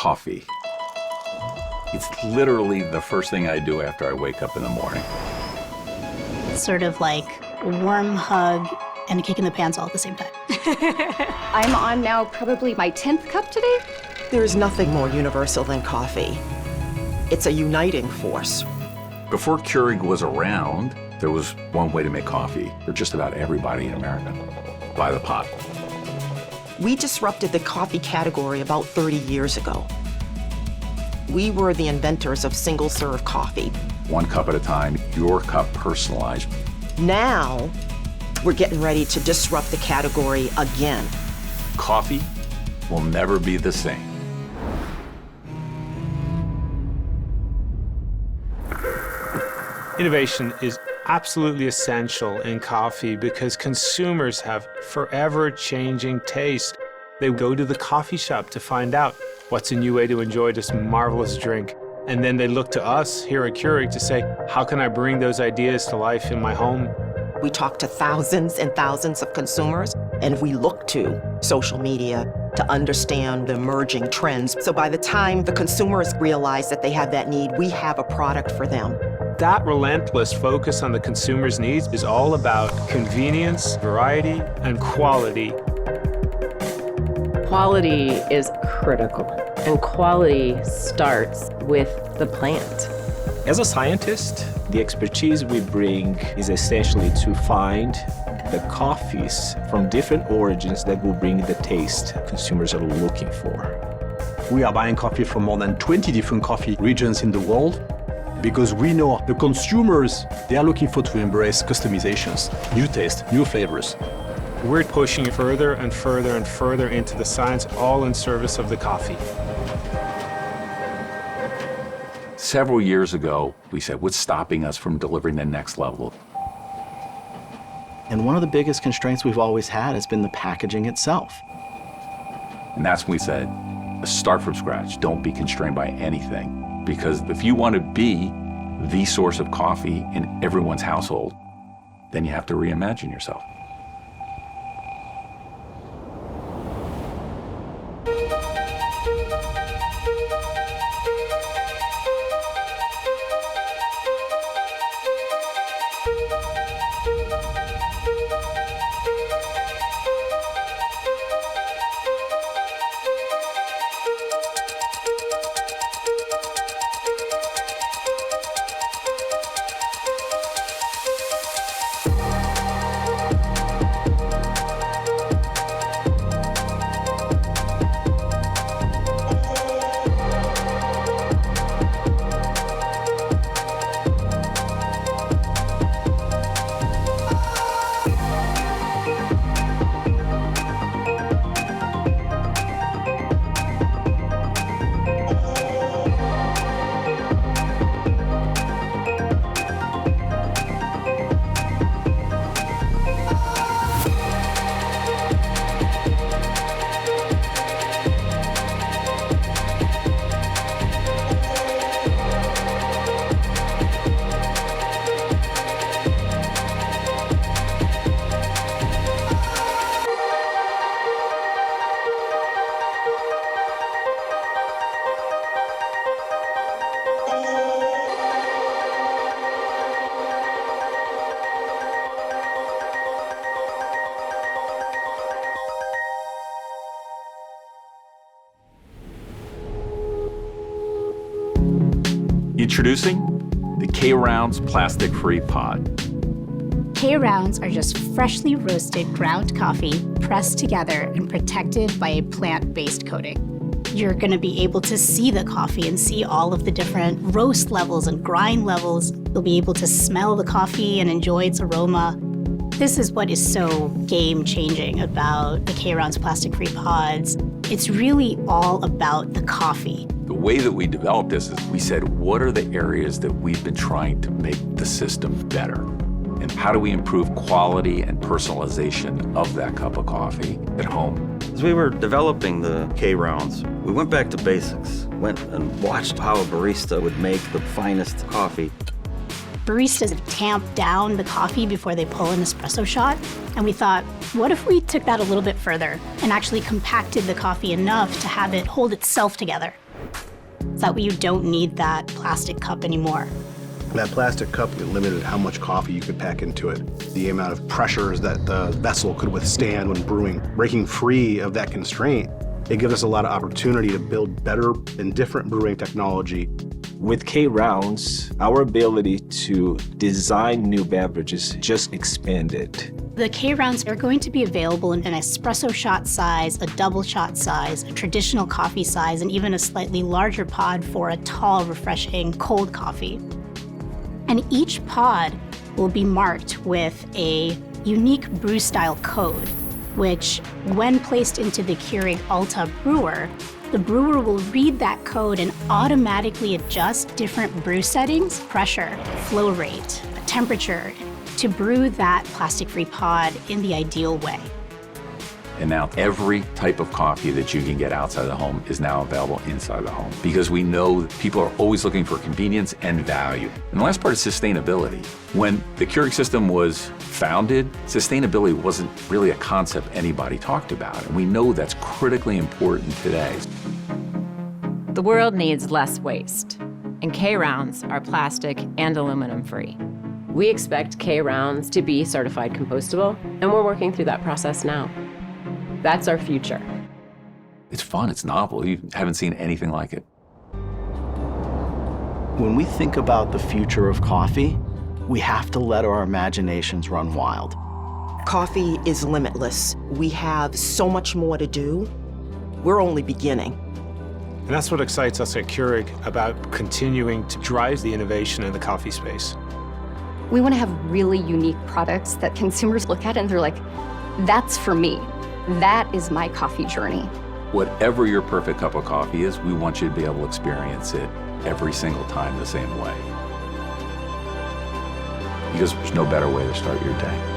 coffee. It's literally the first thing I do after I wake up in the morning. It's sort of like a warm hug and a kick in the pants all at the same time. I'm on now probably my 10th cup today. There is nothing more universal than coffee. It's a uniting force. Before Keurig was around, there was one way to make coffee for just about everybody in America: by the pot. We disrupted the coffee category about 30 years ago. We were the inventors of single-serve coffee. One cup at a time, your cup personalized. Now, we're getting ready to disrupt the category again. Coffee will never be the same. Innovation is absolutely essential in coffee because consumers have forever changing taste. They go to the coffee shop to find out what's a new way to enjoy this marvelous drink. And then they look to us here at Keurig to say, how can I bring those ideas to life in my home? We talk to thousands and thousands of consumers, and we look to social media to understand the emerging trends. So by the time the consumers realize that they have that need, we have a product for them. That relentless focus on the consumer's needs is all about convenience, variety, and quality. Quality is critical, and quality starts with the plant. As a scientist, the expertise we bring is essentially to find the coffees from different origins that will bring the taste consumers are looking for. We are buying coffee from more than 20 different coffee regions in the world because we know the consumers, they are looking for to embrace customizations, new taste, new flavors. We're pushing further and further and further into the science, all in service of the coffee. Several years ago, we said, what's stopping us from delivering the next level? And one of the biggest constraints we've always had has been the packaging itself. And that's when we said, start from scratch. Don't be constrained by anything. Because if you want to be the source of coffee in everyone's household, then you have to reimagine yourself. Introducing the K-Rounds plastic-free pod. K-Rounds are just freshly roasted ground coffee pressed together and protected by a plant-based coating. You're going to be able to see the coffee and see all of the different roast levels and grind levels. You'll be able to smell the coffee and enjoy its aroma. This is what is so game-changing about the K-Rounds plastic-free pods. It's really all about the coffee. The way that we developed this is we said, what are the areas that we've been trying to make the system better? And how do we improve quality and personalization of that cup of coffee at home? As we were developing the K-Rounds, we went back to basics, went and watched how a barista would make the finest coffee. Baristas tamp down the coffee before they pull an espresso shot. And we thought, what if we took that a little bit further and actually compacted the coffee enough to have it hold itself together? So that way you don't need that plastic cup anymore. That plastic cup limited how much coffee you could pack into it, the amount of pressures that the vessel could withstand when brewing. Breaking free of that constraint, it gives us a lot of opportunity to build better and different brewing technology. With K-Rounds, our ability to design new beverages just expanded. The K-Rounds are going to be available in an espresso shot size, a double shot size, a traditional coffee size, and even a slightly larger pod for a tall, refreshing cold coffee. And each pod will be marked with a unique brew style code, which, when placed into the Keurig Alta brewer, the brewer will read that code and automatically adjust different brew settings, pressure, flow rate, temperature, to brew that plastic-free pod in the ideal way. And now every type of coffee that you can get outside the home is now available inside the home, because we know that people are always looking for convenience and value. And the last part is sustainability. When the Keurig system was founded, sustainability wasn't really a concept anybody talked about. And we know that's critically important today. The world needs less waste, and K-Rounds are plastic and aluminum free. We expect K-Rounds to be certified compostable, and we're working through that process now. That's our future. It's fun, it's novel. You haven't seen anything like it. When we think about the future of coffee, we have to let our imaginations run wild. Coffee is limitless. We have so much more to do. We're only beginning. And that's what excites us at Keurig about continuing to drive the innovation in the coffee space. We want to have really unique products that consumers look at and they're like, that's for me. That is my coffee journey. Whatever your perfect cup of coffee is, we want you to be able to experience it every single time the same way. Because there's no better way to start your day.